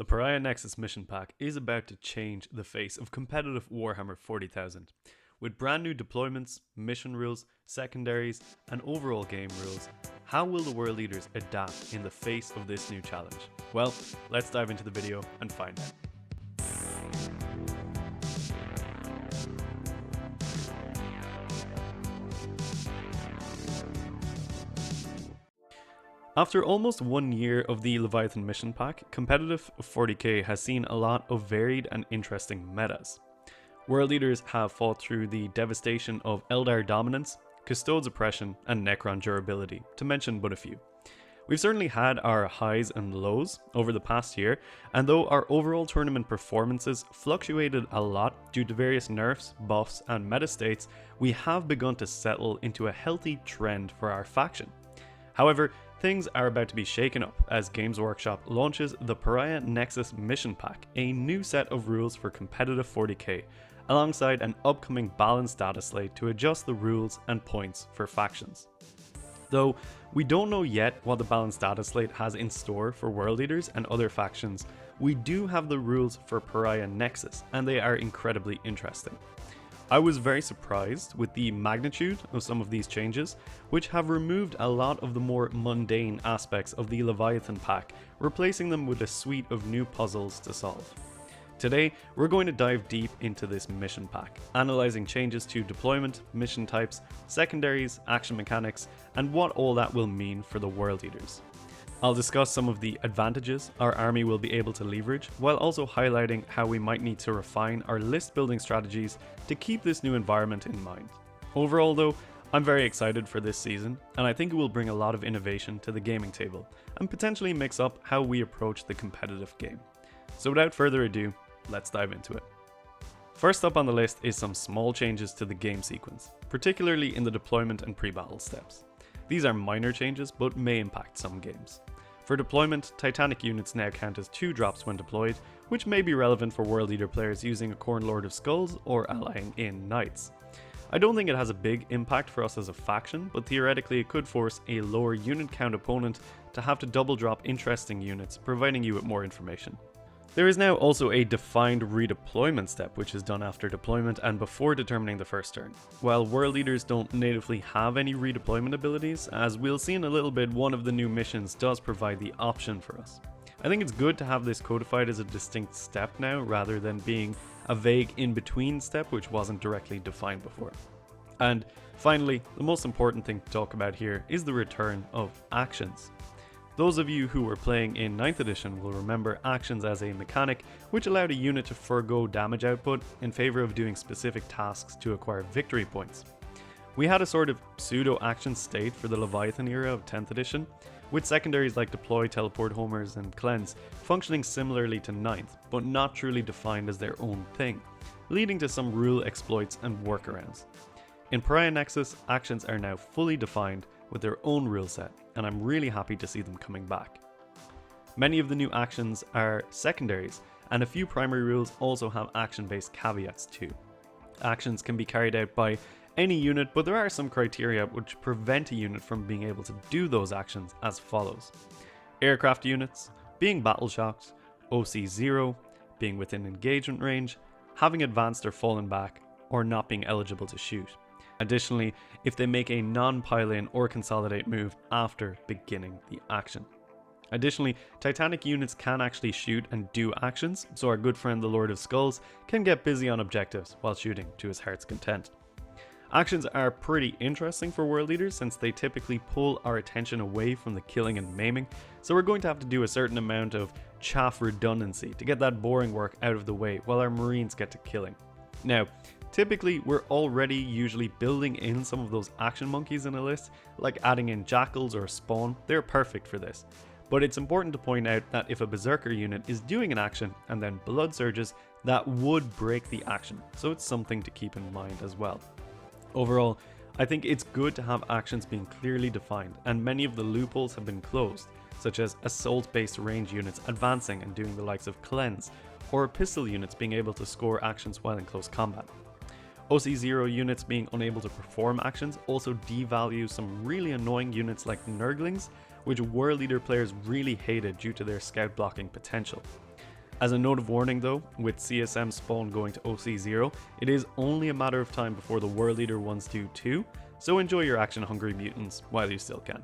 The Pariah Nexus mission pack is about to change the face of competitive Warhammer 40,000. With brand new deployments, mission rules, secondaries, and overall game rules, how will the world leaders adapt in the face of this new challenge? Well, let's dive into the video and find out. After almost 1 year of the Leviathan mission pack, competitive 40k has seen a lot of varied and interesting metas. World leaders have fought through the devastation of Eldar dominance, Custodes oppression, and Necron durability, to mention but a few. We've certainly had our highs and lows over the past year, and though our overall tournament performances fluctuated a lot due to various nerfs, buffs, and meta states, we have begun to settle into a healthy trend for our faction. However, things are about to be shaken up as Games Workshop launches the Pariah Nexus mission pack, a new set of rules for competitive 40k, alongside an upcoming balanced data slate to adjust the rules and points for factions. Though we don't know yet what the balanced data slate has in store for world leaders and other factions, we do have the rules for Pariah Nexus, and they are incredibly interesting. I was very surprised with the magnitude of some of these changes, which have removed a lot of the more mundane aspects of the Leviathan pack, replacing them with a suite of new puzzles to solve. Today, we're going to dive deep into this mission pack, analysing changes to deployment, mission types, secondaries, action mechanics, and what all that will mean for the world leaders. I'll discuss some of the advantages our army will be able to leverage, while also highlighting how we might need to refine our list building strategies to keep this new environment in mind. Overall though, I'm very excited for this season, and I think it will bring a lot of innovation to the gaming table, and potentially mix up how we approach the competitive game. So without further ado, let's dive into it. First up on the list is some small changes to the game sequence, particularly in the deployment and pre-battle steps. These are minor changes, but may impact some games. For deployment, Titanic units now count as 2 drops when deployed, which may be relevant for World Leader players using a Khorne Lord of Skulls or allying in Knights. I don't think it has a big impact for us as a faction, but theoretically it could force a lower unit count opponent to have to double drop interesting units, providing you with more information. There is now also a defined redeployment step, which is done after deployment and before determining the first turn. While world leaders don't natively have any redeployment abilities, as we'll see in a little bit, one of the new missions does provide the option for us. I think it's good to have this codified as a distinct step now, rather than being a vague in-between step which wasn't directly defined before. And finally, the most important thing to talk about here is the return of actions. Those of you who were playing in 9th edition will remember actions as a mechanic which allowed a unit to forego damage output in favour of doing specific tasks to acquire victory points. We had a sort of pseudo-action state for the Leviathan era of 10th edition, with secondaries like Deploy, Teleport, Homers, and Cleanse functioning similarly to 9th, but not truly defined as their own thing, leading to some rule exploits and workarounds. In Pariah Nexus, actions are now fully defined with their own rule set, and I'm really happy to see them coming back. Many of the new actions are secondaries, and a few primary rules also have action-based caveats too. Actions can be carried out by any unit, but there are some criteria which prevent a unit from being able to do those actions as follows. Aircraft units, being battle shocked, OC0, being within engagement range, having advanced or fallen back, or not being eligible to shoot. Additionally, if they make a non-pile-in or consolidate move after beginning the action. Additionally, Titanic units can actually shoot and do actions, so our good friend the Lord of Skulls can get busy on objectives while shooting to his heart's content. Actions are pretty interesting for world leaders since they typically pull our attention away from the killing and maiming, so we're going to have to do a certain amount of chaff redundancy to get that boring work out of the way while our Marines get to killing. Now, typically, we're already usually building in some of those action monkeys in a list, like adding in jackals or spawn. They're perfect for this. But it's important to point out that if a berserker unit is doing an action and then blood surges, that would break the action, so it's something to keep in mind as well. Overall, I think it's good to have actions being clearly defined, and many of the loopholes have been closed, such as assault-based range units advancing and doing the likes of Cleanse, or pistol units being able to score actions while in close combat. OC0 units being unable to perform actions also devalue some really annoying units like Nurglings, which World Leader players really hated due to their scout blocking potential. As a note of warning though, with CSM spawn going to OC0, it is only a matter of time before the World Leader ones do too, so enjoy your action-hungry mutants while you still can.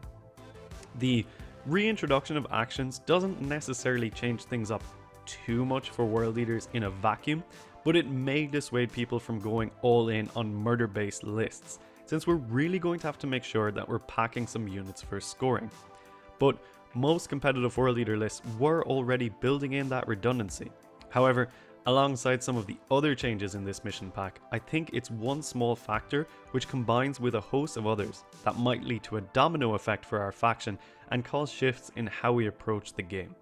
The reintroduction of actions doesn't necessarily change things up too much for World Leaders in a vacuum, but it may dissuade people from going all in on murder-based lists, since we're really going to have to make sure that we're packing some units for scoring. But most competitive World Leader lists were already building in that redundancy. However, alongside some of the other changes in this mission pack, I think it's one small factor which combines with a host of others that might lead to a domino effect for our faction and cause shifts in how we approach the game.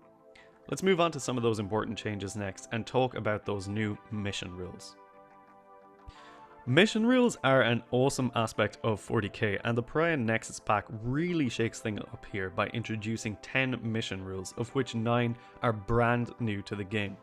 Let's move on to some of those important changes next and talk about those new mission rules. Mission rules are an awesome aspect of 40k, and the Pariah Nexus pack really shakes things up here by introducing 10 mission rules, of which 9 are brand new to the game.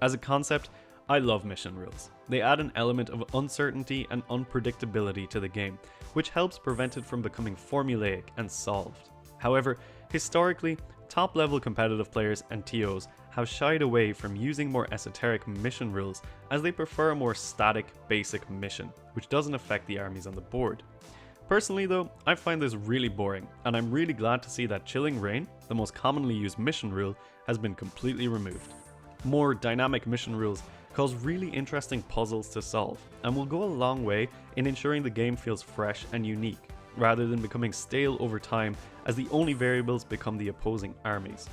As a concept, I love mission rules. They add an element of uncertainty and unpredictability to the game, which helps prevent it from becoming formulaic and solved. However, historically, top-level competitive players and TOs have shied away from using more esoteric mission rules, as they prefer a more static, basic mission, which doesn't affect the armies on the board. Personally though, I find this really boring, and I'm really glad to see that Chilling Rain, the most commonly used mission rule, has been completely removed. More dynamic mission rules cause really interesting puzzles to solve, and will go a long way in ensuring the game feels fresh and unique, rather than becoming stale over time as the only variables become the opposing armies.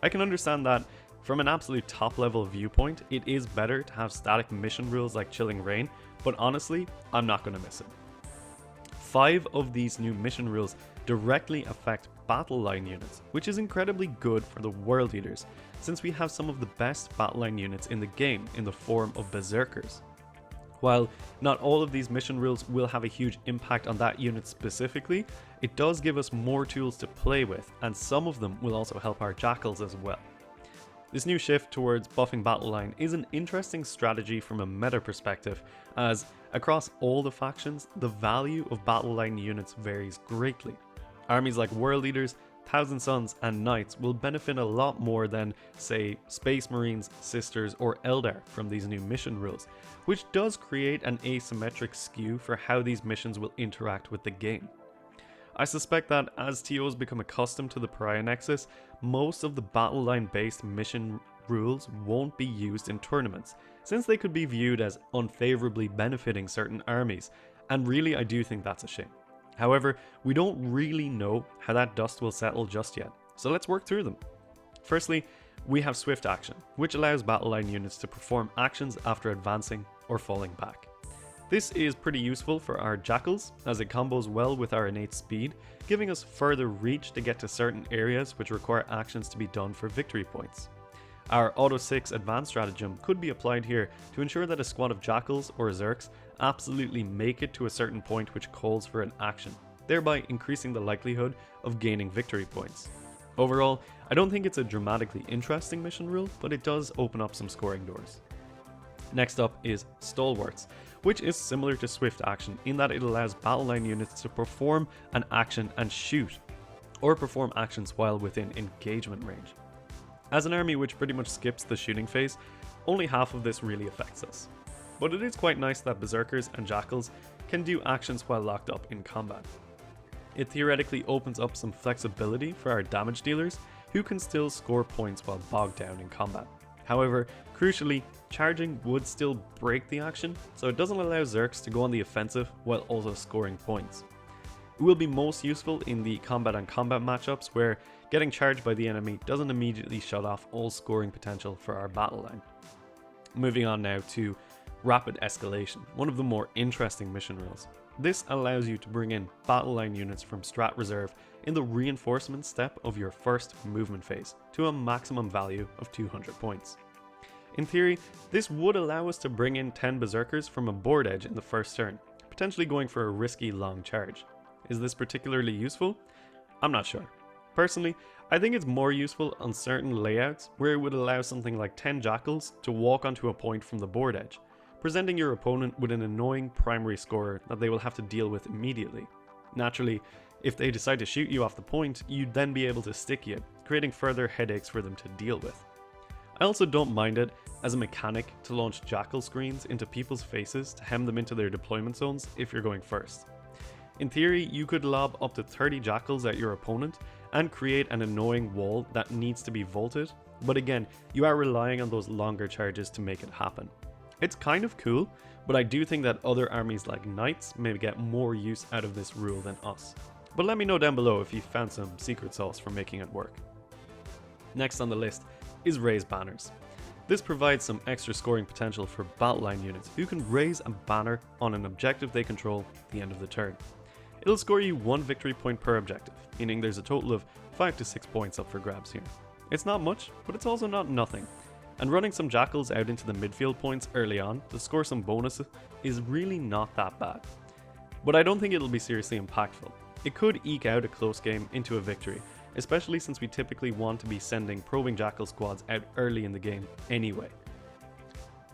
I can understand that from an absolute top level viewpoint, it is better to have static mission rules like Chilling Rain, but honestly, I'm not going to miss it. 5 of these new mission rules directly affect battle line units, which is incredibly good for the World Eaters, since we have some of the best battle line units in the game in the form of Berserkers. While not all of these mission rules will have a huge impact on that unit specifically, it does give us more tools to play with, and some of them will also help our Jackals as well. This new shift towards buffing battle line is an interesting strategy from a meta perspective, as across all the factions, the value of battle line units varies greatly. Armies like World Eaters, Thousand Sons and Knights will benefit a lot more than, say, Space Marines, Sisters or Eldar from these new mission rules, which does create an asymmetric skew for how these missions will interact with the game. I suspect that as TOs become accustomed to the Pariah Nexus, most of the battle line based mission rules won't be used in tournaments, since they could be viewed as unfavorably benefiting certain armies, and really I do think that's a shame. However, we don't really know how that dust will settle just yet, so let's work through them. Firstly, we have Swift Action, which allows battle line units to perform actions after advancing or falling back. This is pretty useful for our Jackals, as it combos well with our innate speed, giving us further reach to get to certain areas which require actions to be done for victory points. Our Auto 6 advanced stratagem could be applied here to ensure that a squad of Jackals or Zerks absolutely make it to a certain point which calls for an action, thereby increasing the likelihood of gaining victory points. Overall, I don't think it's a dramatically interesting mission rule, but it does open up some scoring doors. Next up is Stalwarts, which is similar to Swift Action in that it allows battle line units to perform an action and shoot, or perform actions while within engagement range. As an army which pretty much skips the shooting phase, only half of this really affects us. But it is quite nice that Berserkers and Jackals can do actions while locked up in combat. It theoretically opens up some flexibility for our damage dealers, who can still score points while bogged down in combat. However, crucially, charging would still break the action, so it doesn't allow Zerks to go on the offensive while also scoring points. It will be most useful in the combat on combat matchups where getting charged by the enemy doesn't immediately shut off all scoring potential for our battle line. Moving on now to Rapid Escalation, one of the more interesting mission rules. This allows you to bring in battle line units from Strat Reserve in the reinforcement step of your first movement phase to a maximum value of 200 points. In theory, this would allow us to bring in 10 Berserkers from a board edge in the first turn, potentially going for a risky long charge. Is this particularly useful? I'm not sure. Personally, I think it's more useful on certain layouts where it would allow something like 10 Jackals to walk onto a point from the board edge, presenting your opponent with an annoying primary scorer that they will have to deal with immediately. Naturally, if they decide to shoot you off the point, you'd then be able to stick you, creating further headaches for them to deal with. I also don't mind it as a mechanic to launch jackal screens into people's faces to hem them into their deployment zones if you're going first. In theory, you could lob up to 30 jackals at your opponent and create an annoying wall that needs to be vaulted, but again, you are relying on those longer charges to make it happen. It's kind of cool, but I do think that other armies like knights may get more use out of this rule than us. But let me know down below if you found some secret sauce for making it work. Next on the list is raise banners. This provides some extra scoring potential for battle line units who can raise a banner on an objective they control at the end of the turn. It'll score you 1 victory point per objective, meaning there's a total of 5 to 6 points up for grabs here. It's not much, but it's also not nothing. And running some jackals out into the midfield points early on to score some bonuses is really not that bad. But I don't think it'll be seriously impactful. It could eke out a close game into a victory, especially since we typically want to be sending probing jackal squads out early in the game anyway.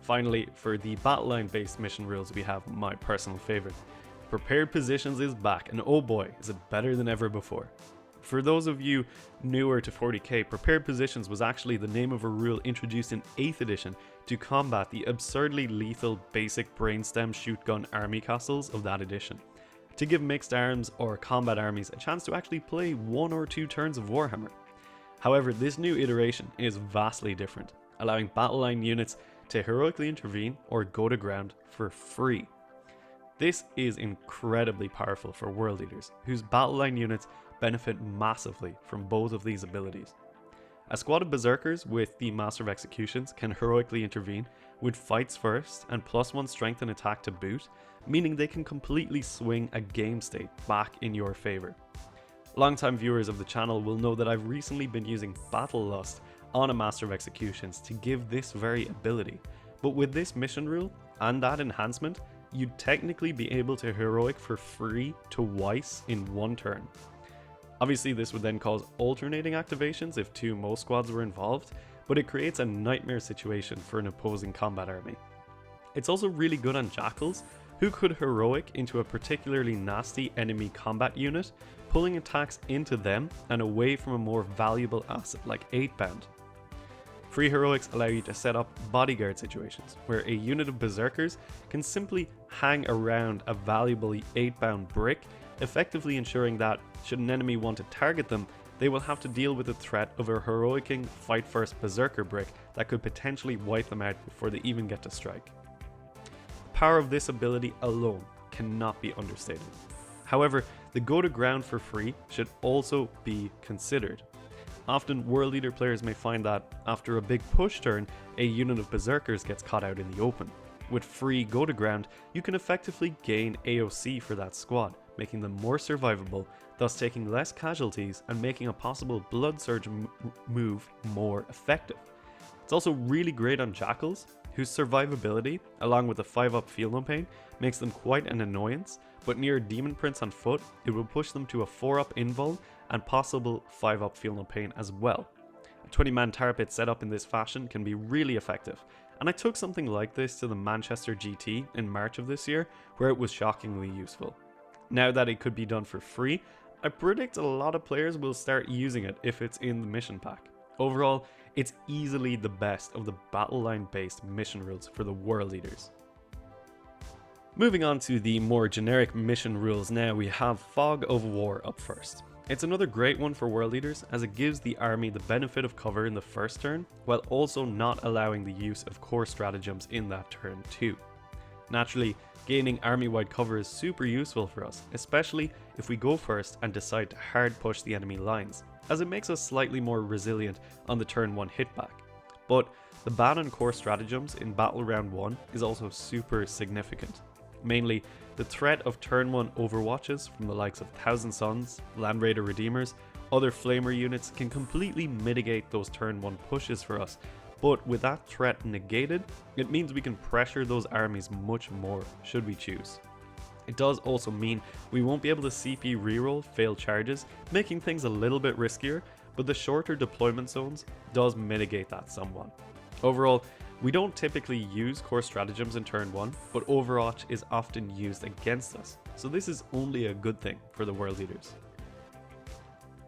Finally, for the battle line based mission rules, we have my personal favourite. Prepared Positions is back, and oh boy, is it better than ever before. For those of you newer to 40k, Prepared Positions was actually the name of a rule introduced in 8th edition to combat the absurdly lethal basic brainstem shoot gun army castles of that edition, to give mixed arms or combat armies a chance to actually play 1 or 2 turns of Warhammer. However, this new iteration is vastly different, allowing battle line units to heroically intervene or go to ground for free. This is incredibly powerful for world leaders, whose battle line units benefit massively from both of these abilities. A squad of berserkers with the Master of Executions can heroically intervene with fights first and +1 strength and attack to boot, meaning they can completely swing a game state back in your favour. Longtime viewers of the channel will know that I've recently been using Battle Lust on a Master of Executions to give this very ability, but with this mission rule and that enhancement, you'd technically be able to heroic for free twice in 1 turn. Obviously this would then cause alternating activations if 2 Mo squads were involved, but it creates a nightmare situation for an opposing combat army. It's also really good on jackals, who could heroic into a particularly nasty enemy combat unit, pulling attacks into them and away from a more valuable asset like 8-bound. Free heroics allow you to set up bodyguard situations, where a unit of berserkers can simply hang around a valuable 8-bound brick, effectively ensuring that, should an enemy want to target them, they will have to deal with the threat of a heroicing fight first berserker brick that could potentially wipe them out before they even get to strike. The power of this ability alone cannot be understated. However, the go to ground for free should also be considered. Often World Leader players may find that, after a big push turn, a unit of berserkers gets caught out in the open. With free go to ground, you can effectively gain AOC for that squad, making them more survivable, thus taking less casualties and making a possible blood surge move more effective. It's also really great on jackals, whose survivability, along with the 5-up feel no pain, makes them quite an annoyance, but near Demon Prince on foot, it will push them to a 4-up invul and possible 5-up feel no pain as well. A 20-man tar pit set up in this fashion can be really effective, and I took something like this to the Manchester GT in March of this year, where it was shockingly useful. Now that it could be done for free, I predict a lot of players will start using it if it's in the mission pack. Overall, it's easily the best of the battle line based mission rules for the world leaders. Moving on to the more generic mission rules now, we have Fog of War up first. It's another great one for world leaders, as it gives the army the benefit of cover in the first turn, while also not allowing the use of core stratagems in that turn too. Naturally, gaining army-wide cover is super useful for us, especially if we go first and decide to hard push the enemy lines, as it makes us slightly more resilient on the turn 1 hitback. But the ban on core stratagems in Battle Round 1 is also super significant. Mainly, the threat of turn 1 overwatches from the likes of Thousand Suns, Land Raider Redeemers, other Flamer units can completely mitigate those turn 1 pushes for us, but with that threat negated, it means we can pressure those armies much more should we choose. It does also mean we won't be able to CP reroll failed charges, making things a little bit riskier, but the shorter deployment zones does mitigate that somewhat. Overall, we don't typically use core stratagems in turn 1, but Overwatch is often used against us, so this is only a good thing for the world leaders.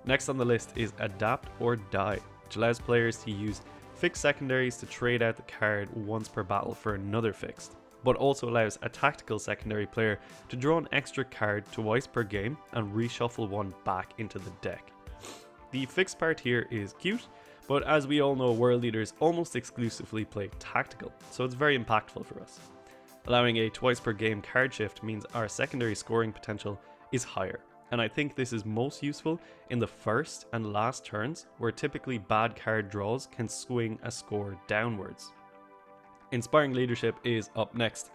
Next on the list is Adapt or Die, which allows players to use fixed secondaries to trade out the card once per battle for another fixed, but also allows a tactical secondary player to draw an extra card twice per game and reshuffle one back into the deck. The fixed part here is cute, but as we all know, world leaders almost exclusively play tactical, so it's very impactful for us. Allowing a twice per game card shift means our secondary scoring potential is higher, and I think this is most useful in the first and last turns where typically bad card draws can swing a score downwards. Inspiring Leadership is up next,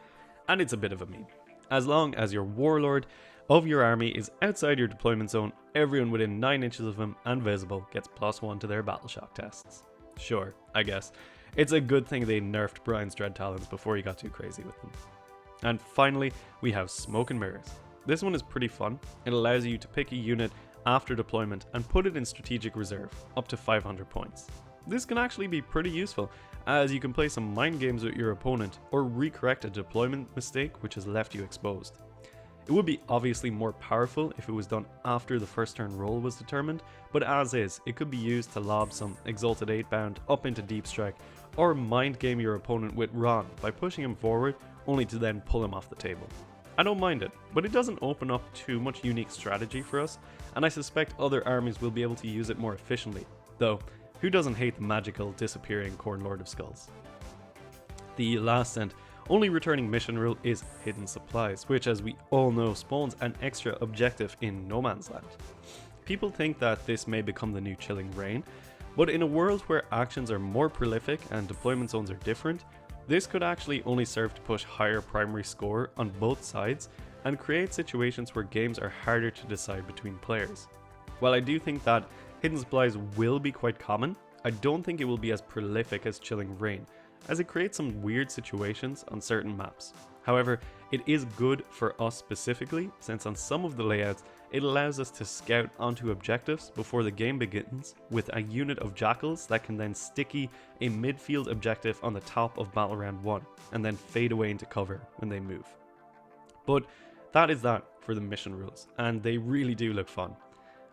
and it's a bit of a meme. As long as your warlord of your army is outside your deployment zone, everyone within 9 inches of him and visible gets +1 to their battle shock tests. Sure, I guess. It's a good thing they nerfed Brian's Dread Talons before he got too crazy with them. And finally, we have Smoke and Mirrors. This one is pretty fun. It allows you to pick a unit after deployment and put it in strategic reserve, up to 500 points. This can actually be pretty useful, as you can play some mind games with your opponent or recorrect a deployment mistake which has left you exposed. It would be obviously more powerful if it was done after the first turn roll was determined, but as is, it could be used to lob some Exalted 8-bound up into Deep Strike, or mind game your opponent with Ron by pushing him forward only to then pull him off the table. I don't mind it, but it doesn't open up too much unique strategy for us, and I suspect other armies will be able to use it more efficiently, though who doesn't hate the magical disappearing Khorne Lord of Skulls? The last and only returning mission rule is Hidden Supplies, which as we all know spawns an extra objective in No Man's Land. People think that this may become the new Chilling Reign, but in a world where actions are more prolific and deployment zones are different, this could actually only serve to push higher primary score on both sides and create situations where games are harder to decide between players. While I do think that Hidden Supplies will be quite common, I don't think it will be as prolific as Chilling Reign, as it creates some weird situations on certain maps. However, it is good for us specifically, since on some of the layouts, it allows us to scout onto objectives before the game begins with a unit of jackals that can then sticky a midfield objective on the top of battle round 1, and then fade away into cover when they move. But that is that for the mission rules, and they really do look fun.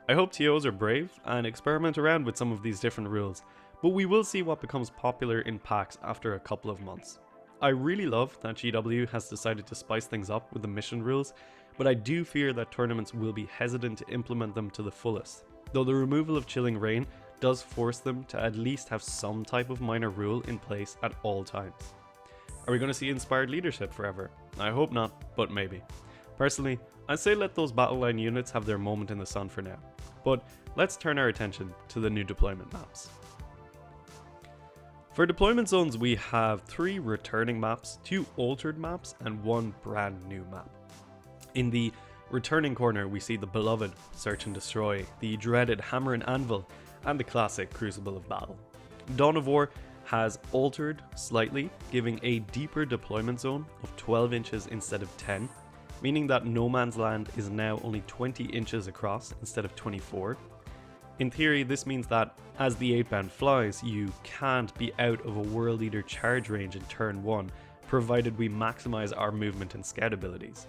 I hope TOs are brave and experiment around with some of these different rules, but we will see what becomes popular in packs after a couple of months. I really love that GW has decided to spice things up with the mission rules, but I do fear that tournaments will be hesitant to implement them to the fullest, though the removal of Chilling Reign does force them to at least have some type of minor rule in place at all times. Are we going to see Inspired Leadership forever? I hope not, but maybe. Personally, I'd say let those battle line units have their moment in the sun for now, but let's turn our attention to the new deployment maps. For deployment zones, we have 3 returning maps, 2 altered maps, and 1 brand new map. In the returning corner, we see the beloved Search and Destroy, the dreaded Hammer and Anvil, and the classic Crucible of Battle. Dawn of War has altered slightly, giving a deeper deployment zone of 12 inches instead of 10, meaning that No Man's Land is now only 20 inches across instead of 24. In theory, this means that as the 8-bound flies, you can't be out of a World Leader charge range in turn 1, provided we maximize our movement and scout abilities.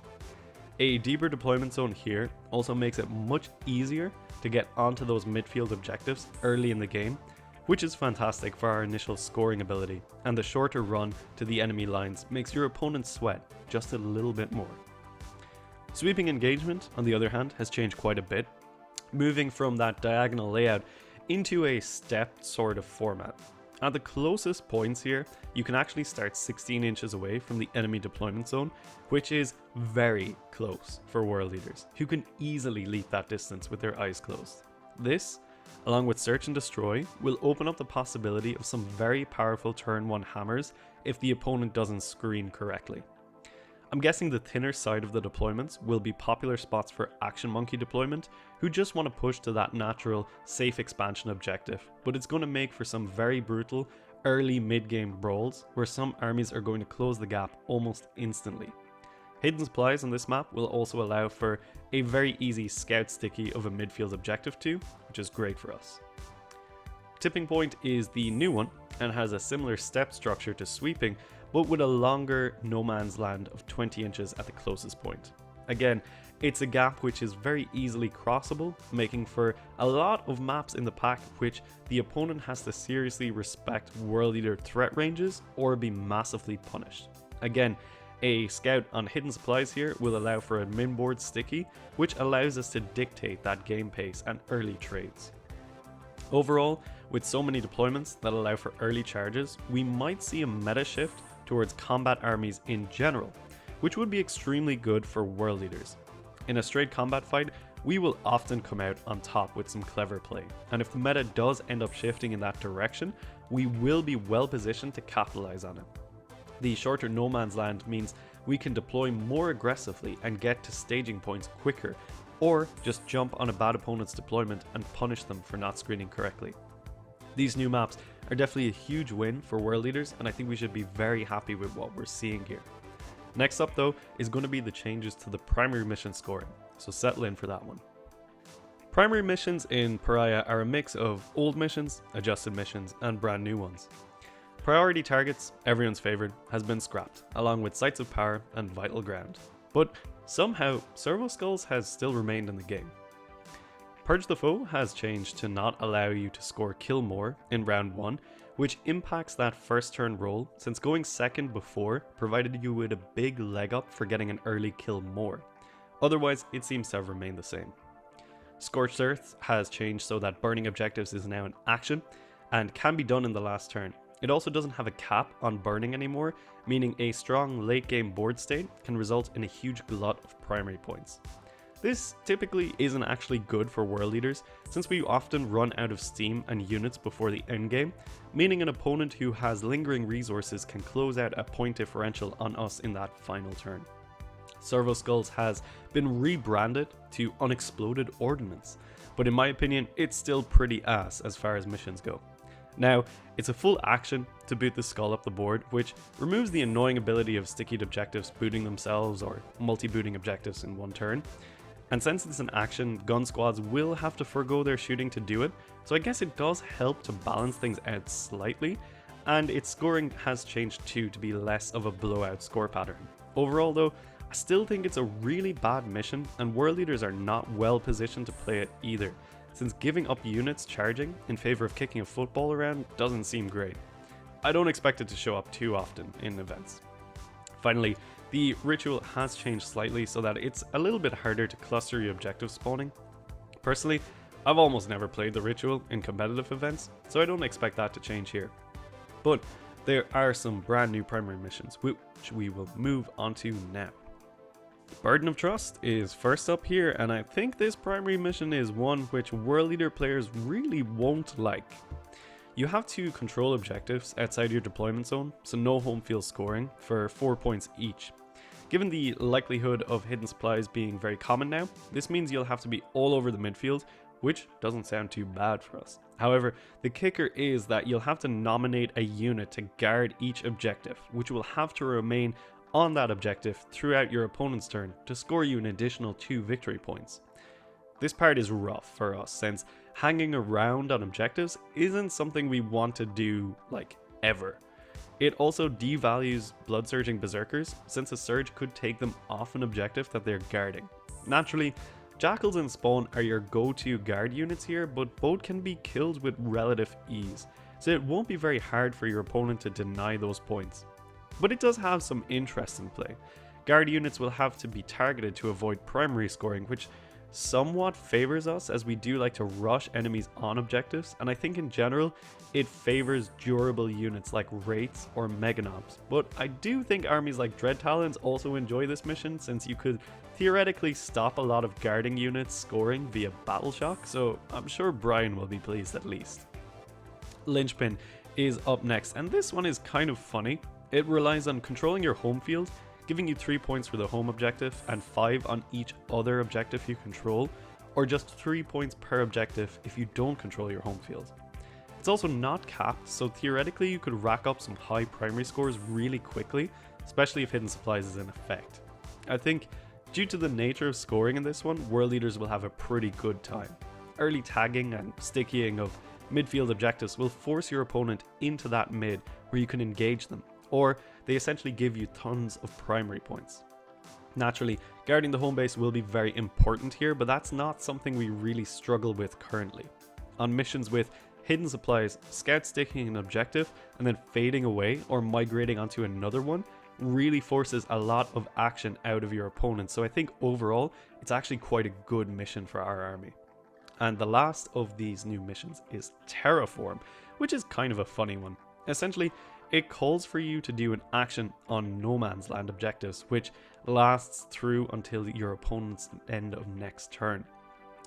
A deeper deployment zone here also makes it much easier to get onto those midfield objectives early in the game, which is fantastic for our initial scoring ability, and the shorter run to the enemy lines makes your opponent sweat just a little bit more. Sweeping engagement, on the other hand, has changed quite a bit, moving from that diagonal layout into a stepped sort of format. At the closest points here, you can actually start 16 inches away from the enemy deployment zone, which is very close for World Leaders, who can easily leap that distance with their eyes closed. This, along with Search and Destroy, will open up the possibility of some very powerful turn 1 hammers if the opponent doesn't screen correctly. I'm guessing the thinner side of the deployments will be popular spots for Action Monkey deployment, who just want to push to that natural, safe expansion objective, but it's going to make for some very brutal, early mid-game brawls, where some armies are going to close the gap almost instantly. Hidden Supplies on this map will also allow for a very easy scout sticky of a midfield objective too, which is great for us. Tipping Point is the new one, and has a similar step structure to Sweeping, but with a longer No Man's Land of 20 inches at the closest point. Again, It's a gap which is very easily crossable, making for a lot of maps in the pack which the opponent has to seriously respect World Eater threat ranges or be massively punished. Again, a scout on hidden supplies here will allow for a minboard sticky, which allows us to dictate that game pace and early trades. Overall, with so many deployments that allow for early charges, we might see a meta shift towards combat armies in general, which would be extremely good for World Eaters. In a straight combat fight, we will often come out on top with some clever play, and if the meta does end up shifting in that direction, we will be well positioned to capitalize on it. The shorter no man's land means we can deploy more aggressively and get to staging points quicker, or just jump on a bad opponent's deployment and punish them for not screening correctly. These new maps are definitely a huge win for World Eaters, and I think we should be very happy with what we're seeing here. Next up though is going to be the changes to the primary mission scoring, so settle in for that one. Primary missions in Pariah are a mix of old missions, adjusted missions, and brand new ones. Priority targets, everyone's favourite, has been scrapped, along with Sites of Power and Vital Ground. But somehow, Servo Skulls has still remained in the game. Purge the Foe has changed to not allow you to score kill more in round 1, which impacts that first turn roll, since going second before provided you with a big leg up for getting an early kill more. Otherwise, it seems to have remained the same. Scorched Earth has changed so that burning objectives is now an action and can be done in the last turn. It also doesn't have a cap on burning anymore, meaning a strong late game board state can result in a huge glut of primary points. This typically isn't actually good for World Eaters, since we often run out of steam and units before the endgame, meaning an opponent who has lingering resources can close out a point differential on us in that final turn. Servo Skulls has been rebranded to Unexploded Ordnance, but in my opinion it's still pretty ass as far as missions go. Now, it's a full action to boot the skull up the board, which removes the annoying ability of stickied objectives booting themselves or multi-booting objectives in one turn. And since it's an action, gun squads will have to forego their shooting to do it, so I guess it does help to balance things out slightly, and its scoring has changed too to be less of a blowout score pattern. Overall though, I still think it's a really bad mission, and World Eaters are not well positioned to play it either, since giving up units charging in favour of kicking a football around doesn't seem great. I don't expect it to show up too often in events. Finally, the ritual has changed slightly so that it's a little bit harder to cluster your objective spawning. Personally, I've almost never played the ritual in competitive events, so I don't expect that to change here. But there are some brand new primary missions, which we will move on to now. Burden of Trust is first up here, and I think this primary mission is one which World Eater players really won't like. You have to control objectives outside your deployment zone, so no home field scoring, for 4 points each. Given the likelihood of hidden supplies being very common now, this means you'll have to be all over the midfield, which doesn't sound too bad for us. However, the kicker is that you'll have to nominate a unit to guard each objective, which will have to remain on that objective throughout your opponent's turn to score you an additional 2 victory points. This part is rough for us, since hanging around on objectives isn't something we want to do, ever. It also devalues blood surging berserkers, since a surge could take them off an objective that they're guarding. Naturally, Jackals and Spawn are your go-to guard units here, but both can be killed with relative ease, so it won't be very hard for your opponent to deny those points. But it does have some interesting play. Guard units will have to be targeted to avoid primary scoring, which somewhat favors us as we do like to rush enemies on objectives, and I think in general it favors durable units like Wraiths or Meganobs. But I do think armies like Dread Talons also enjoy this mission, since you could theoretically stop a lot of guarding units scoring via Battle Shock, so I'm sure Brian will be pleased at least. Linchpin is up next, and this one is kind of funny. It relies on controlling your home field, giving you 3 points for the home objective and 5 on each other objective you control, or just 3 points per objective if you don't control your home field. It's also not capped, so theoretically you could rack up some high primary scores really quickly, especially if hidden supplies is in effect. I think due to the nature of scoring in this one, World Eaters will have a pretty good time. Early tagging and stickying of midfield objectives will force your opponent into that mid where you can engage them, or they essentially give you tons of primary points. Naturally, guarding the home base will be very important here, but that's not something we really struggle with currently. On missions with hidden supplies, scouts sticking an objective and then fading away or migrating onto another one really forces a lot of action out of your opponent, so I think overall it's actually quite a good mission for our army. And the last of these new missions is Terraform, which is kind of a funny one. Essentially, it calls for you to do an action on no man's land objectives, which lasts through until your opponent's end of next turn.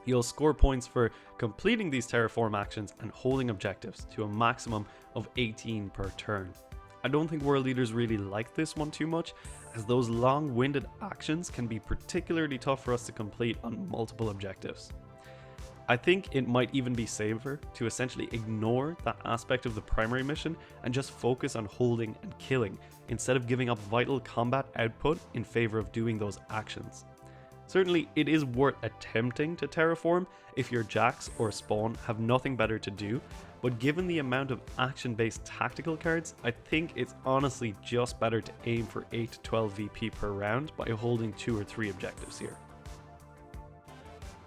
You'll score points for completing these terraform actions and holding objectives to a maximum of 18 per turn. I don't think world leaders really like this one too much, as those long-winded actions can be particularly tough for us to complete on multiple objectives. I think it might even be safer to essentially ignore that aspect of the primary mission and just focus on holding and killing, instead of giving up vital combat output in favor of doing those actions. Certainly, it is worth attempting to terraform if your Jax or Spawn have nothing better to do, but given the amount of action-based tactical cards, I think it's honestly just better to aim for 8 to 12 VP per round by holding 2 or 3 objectives here.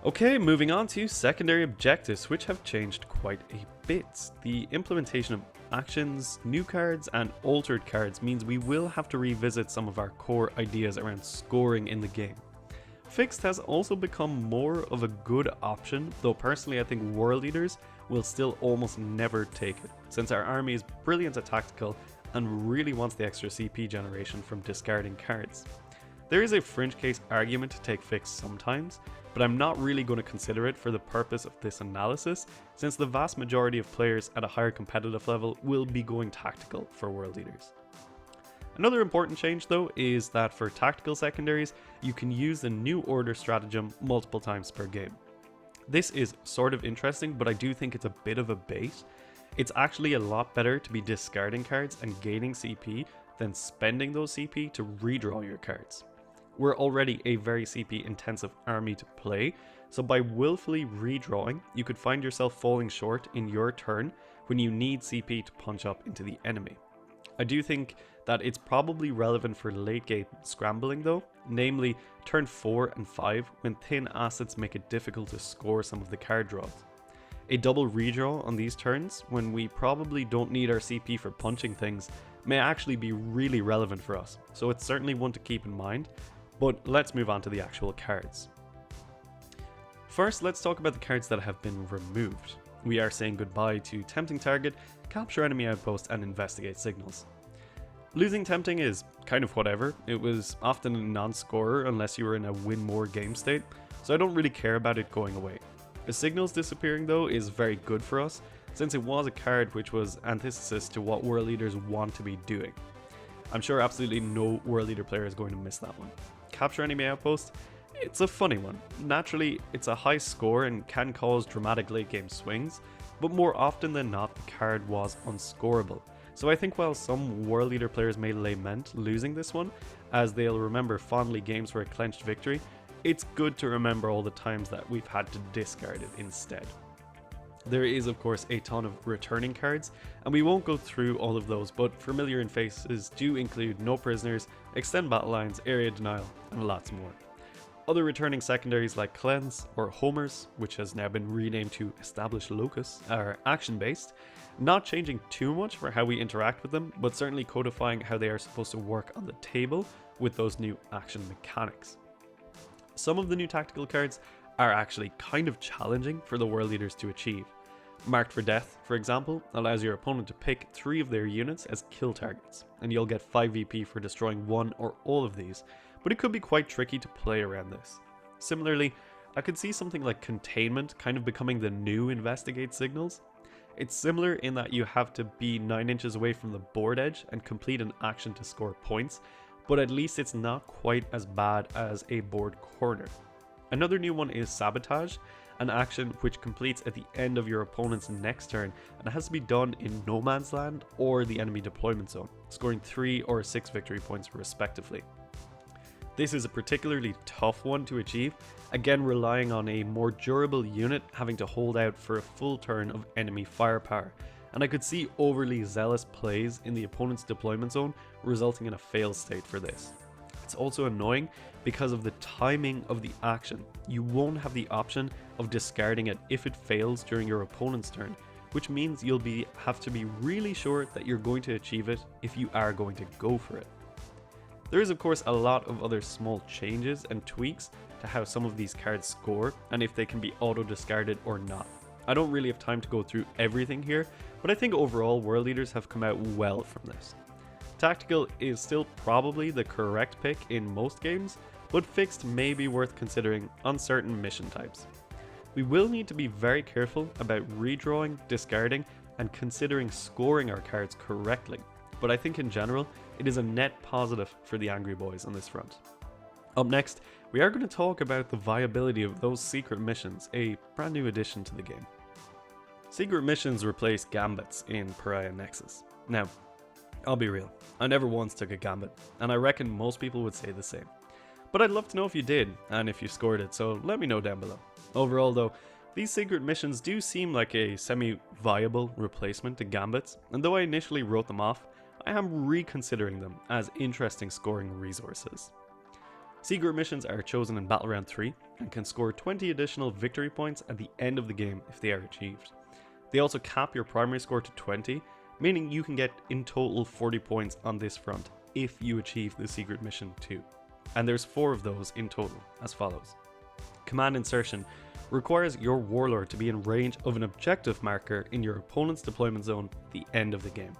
Okay, moving on to secondary objectives, which have changed quite a bit. The implementation of actions, new cards, and altered cards means we will have to revisit some of our core ideas around scoring in the game. Fixed has also become more of a good option, though personally I think world leaders will still almost never take it, since our army is brilliant at tactical and really wants the extra CP generation from discarding cards. There is a fringe case argument to take fixed sometimes, but I'm not really going to consider it for the purpose of this analysis, since the vast majority of players at a higher competitive level will be going tactical for world leaders. Another important change though is that for tactical secondaries, you can use the new order stratagem multiple times per game. This is sort of interesting, but I do think it's a bit of a bait. It's actually a lot better to be discarding cards and gaining CP than spending those CP to redraw your cards. We're already a very CP intensive army to play, so by willfully redrawing, you could find yourself falling short in your turn when you need CP to punch up into the enemy. I do think that it's probably relevant for late game scrambling though, namely turn 4 and 5 when thin assets make it difficult to score some of the card draws. A double redraw on these turns, when we probably don't need our CP for punching things, may actually be really relevant for us, so it's certainly one to keep in mind. But let's move on to the actual cards. First, let's talk about the cards that have been removed. We are saying goodbye to Tempting Target, Capture Enemy Outpost, and Investigate Signals. Losing Tempting is kind of whatever. It was often a non-scorer unless you were in a win-more game state, so I don't really care about it going away. The Signals disappearing though is very good for us, since it was a card which was antithesis to what world leaders want to be doing. I'm sure absolutely no world leader player is going to miss that one. Capture Enemy Outpost, it's a funny one. Naturally, it's a high score and can cause dramatic late game swings, but more often than not, the card was unscorable. So I think while some world leader players may lament losing this one, as they'll remember fondly games for a clenched victory, it's good to remember all the times that we've had to discard it instead. There is of course a ton of returning cards, and we won't go through all of those, but familiar in faces do include No Prisoners, Extend Battle Lines, Area Denial, and lots more. Other returning secondaries like Cleanse or Homers, which has now been renamed to Establish Locus, are action based, not changing too much for how we interact with them, but certainly codifying how they are supposed to work on the table with those new action mechanics. Some of the new tactical cards are actually kind of challenging for the world leaders to achieve. Marked for Death, for example, allows your opponent to pick 3 of their units as kill targets, and you'll get 5 VP for destroying one or all of these, but it could be quite tricky to play around this. Similarly, I could see something like Containment kind of becoming the new Investigate Signals. It's similar in that you have to be 9 inches away from the board edge and complete an action to score points, but at least it's not quite as bad as a board corner. Another new one is Sabotage, an action which completes at the end of your opponent's next turn and has to be done in no man's land or the enemy deployment zone, scoring 3 or 6 victory points respectively. This is a particularly tough one to achieve, again relying on a more durable unit having to hold out for a full turn of enemy firepower, and I could see overly zealous plays in the opponent's deployment zone resulting in a fail state for this. It's It's also annoying because of the timing of the action. You won't have the option of discarding it if it fails during your opponent's turn, which means you'll have to be really sure that you're going to achieve it if you are going to go for it. There is of course a lot of other small changes and tweaks to how some of these cards score and if they can be auto discarded or not. I don't really have time to go through everything here, but I think overall World Eaters have come out well from this. Tactical is still probably the correct pick in most games, but fixed may be worth considering on certain mission types. We will need to be very careful about redrawing, discarding, and considering scoring our cards correctly, but I think in general it is a net positive for the Angry Boys on this front. Up next, we are going to talk about the viability of those secret missions, a brand new addition to the game. Secret missions replace gambits in Pariah Nexus. Now, I'll be real, I never once took a gambit, and I reckon most people would say the same. But I'd love to know if you did, and if you scored it, so let me know down below. Overall though, these secret missions do seem like a semi-viable replacement to gambits, and though I initially wrote them off, I am reconsidering them as interesting scoring resources. Secret missions are chosen in Battle Round 3 and can score 20 additional victory points at the end of the game if they are achieved. They also cap your primary score to 20, meaning you can get in total 40 points on this front if you achieve the secret mission too. And there's 4 of those in total, as follows. Command insertion requires your warlord to be in range of an objective marker in your opponent's deployment zone at the end of the game.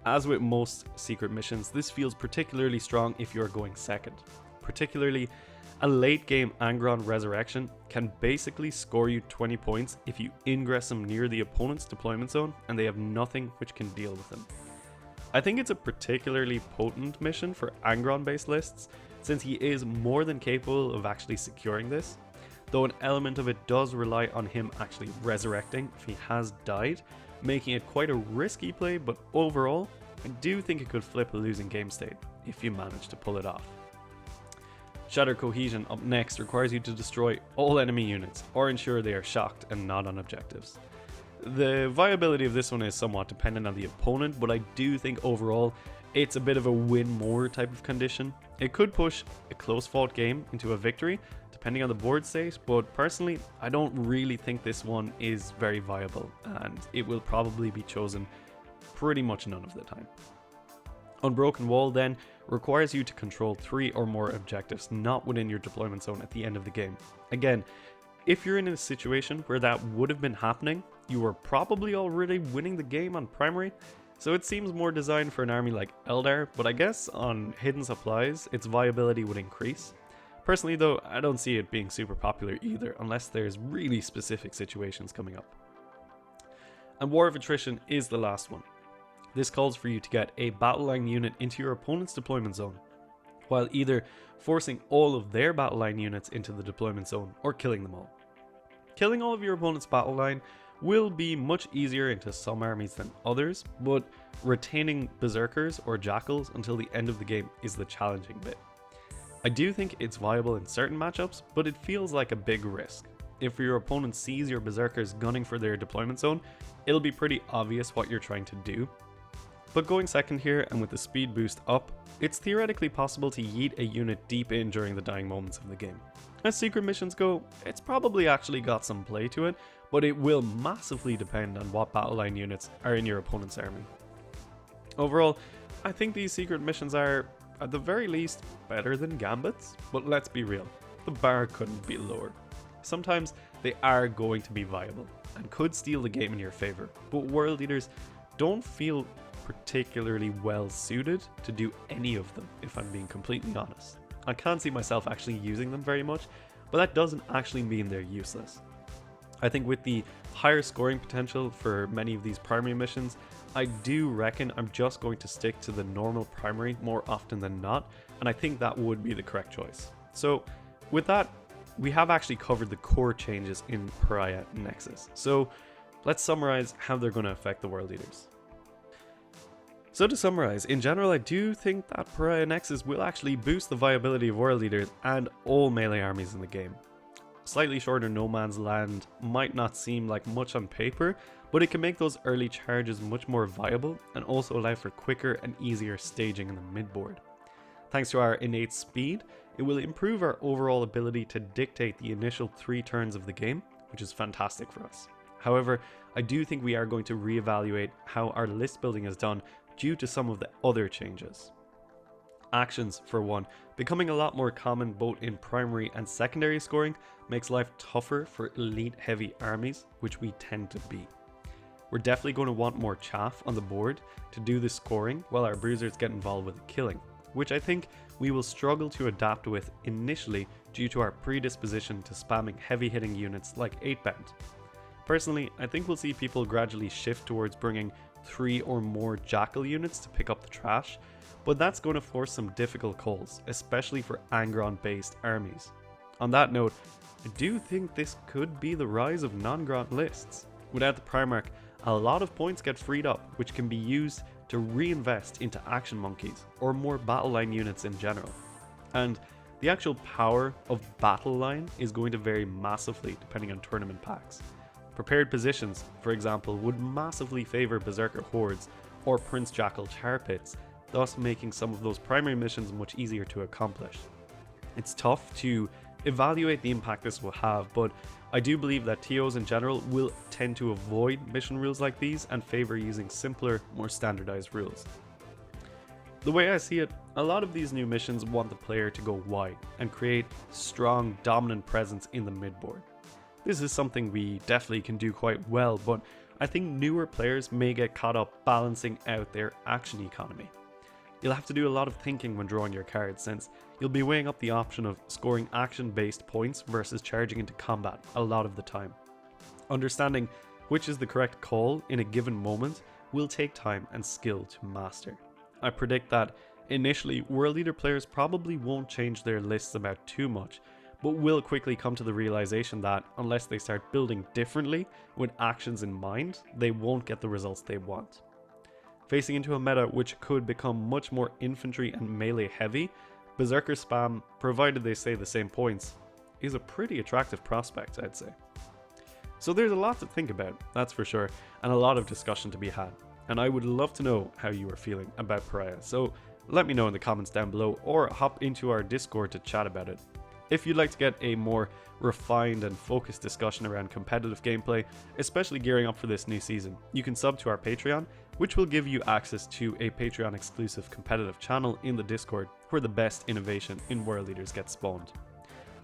As with most secret missions, this feels particularly strong if you're going second. Particularly, a late game Angron Resurrection can basically score you 20 points if you ingress them near the opponent's deployment zone and they have nothing which can deal with them. I think it's a particularly potent mission for Angron based lists, since he is more than capable of actually securing this, though an element of it does rely on him actually resurrecting if he has died, making it quite a risky play, but overall, I do think it could flip a losing game state if you manage to pull it off. Shatter Cohesion up next requires you to destroy all enemy units or ensure they are shocked and not on objectives. The viability of this one is somewhat dependent on the opponent, but I do think overall it's a bit of a win more type of condition. It could push a close fought game into a victory depending on the board state, but personally I don't really think this one is very viable and it will probably be chosen pretty much none of the time. Unbroken Wall then requires you to control 3 or more objectives not within your deployment zone at the end of the game. Again, if you're in a situation where that would have been happening, you were probably already winning the game on primary, so it seems more designed for an army like Eldar, but I guess on hidden supplies its viability would increase. Personally though, I don't see it being super popular either unless there's really specific situations coming up. And War of Attrition is the last one. This calls for you to get a battle line unit into your opponent's deployment zone, while either forcing all of their battle line units into the deployment zone or killing them all. Killing all of your opponent's battle line will be much easier into some armies than others, but retaining berserkers or jackals until the end of the game is the challenging bit. I do think it's viable in certain matchups, but it feels like a big risk. If your opponent sees your berserkers gunning for their deployment zone, it'll be pretty obvious what you're trying to do. But going second here and with the speed boost up, it's theoretically possible to yeet a unit deep in during the dying moments of the game. As secret missions go, it's probably actually got some play to it, but it will massively depend on what battle line units are in your opponent's army. Overall, I think these secret missions are, at the very least, better than gambits, but let's be real, the bar couldn't be lower. Sometimes they are going to be viable and could steal the game in your favor, but World Eaters don't feel particularly well suited to do any of them, if I'm being completely honest. I can't see myself actually using them very much, but that doesn't actually mean they're useless. I think with the higher scoring potential for many of these primary missions, I do reckon I'm just going to stick to the normal primary more often than not, and I think that would be the correct choice. So with that, we have actually covered the core changes in Pariah Nexus. So let's summarize how they're going to affect the World Eaters. So to summarize, in general I do think that Pariah Nexus will actually boost the viability of World Eaters and all melee armies in the game. Slightly shorter no man's land might not seem like much on paper, but it can make those early charges much more viable and also allow for quicker and easier staging in the midboard. Thanks to our innate speed, it will improve our overall ability to dictate the initial 3 turns of the game, which is fantastic for us. However, I do think we are going to reevaluate how our list building is done due to some of the other changes. Actions, for one, becoming a lot more common both in primary and secondary scoring makes life tougher for elite heavy armies, which we tend to be. We're definitely going to want more chaff on the board to do the scoring while our bruisers get involved with the killing, which I think we will struggle to adapt with initially due to our predisposition to spamming heavy hitting units like 8-band. Personally, I think we'll see people gradually shift towards bringing 3 or more jackal units to pick up the trash, but that's going to force some difficult calls, especially for Angron based armies. On that note, I do think this could be the rise of non-Grant lists. Without the Primarch, a lot of points get freed up, which can be used to reinvest into action monkeys or more battle line units in general. And the actual power of battle line is going to vary massively depending on tournament packs. Prepared positions, for example, would massively favour Berserker Hordes or Prince Jackal Tar Pits, thus making some of those primary missions much easier to accomplish. It's tough to evaluate the impact this will have, but I do believe that TOs in general will tend to avoid mission rules like these and favour using simpler, more standardised rules. The way I see it, a lot of these new missions want the player to go wide and create strong, dominant presence in the midboard. This is something we definitely can do quite well, but I think newer players may get caught up balancing out their action economy. You'll have to do a lot of thinking when drawing your cards, since you'll be weighing up the option of scoring action-based points versus charging into combat a lot of the time. Understanding which is the correct call in a given moment will take time and skill to master. I predict that initially, World Leader players probably won't change their lists about too much, but will quickly come to the realization that unless they start building differently with actions in mind, they won't get the results they want. Facing into a meta which could become much more infantry and melee heavy, Berserker spam, provided they say the same points, is a pretty attractive prospect, I'd say. So there's a lot to think about, that's for sure, and a lot of discussion to be had. And I would love to know how you are feeling about Pariah, so let me know in the comments down below or hop into our Discord to chat about it. If you'd like to get a more refined and focused discussion around competitive gameplay, especially gearing up for this new season, you can sub to our Patreon, which will give you access to a Patreon exclusive competitive channel in the Discord where the best innovation in World Leaders gets spawned.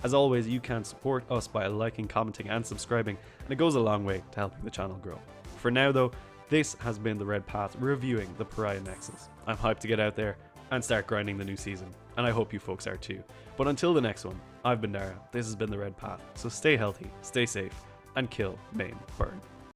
As always, you can support us by liking, commenting and subscribing, and it goes a long way to helping the channel grow. For now though, this has been The Red Path reviewing the Pariah Nexus. I'm hyped to get out there and start grinding the new season, and I hope you folks are too. But until the next one, I've been Dara, this has been The Red Path, so stay healthy, stay safe, and kill, maim, burn.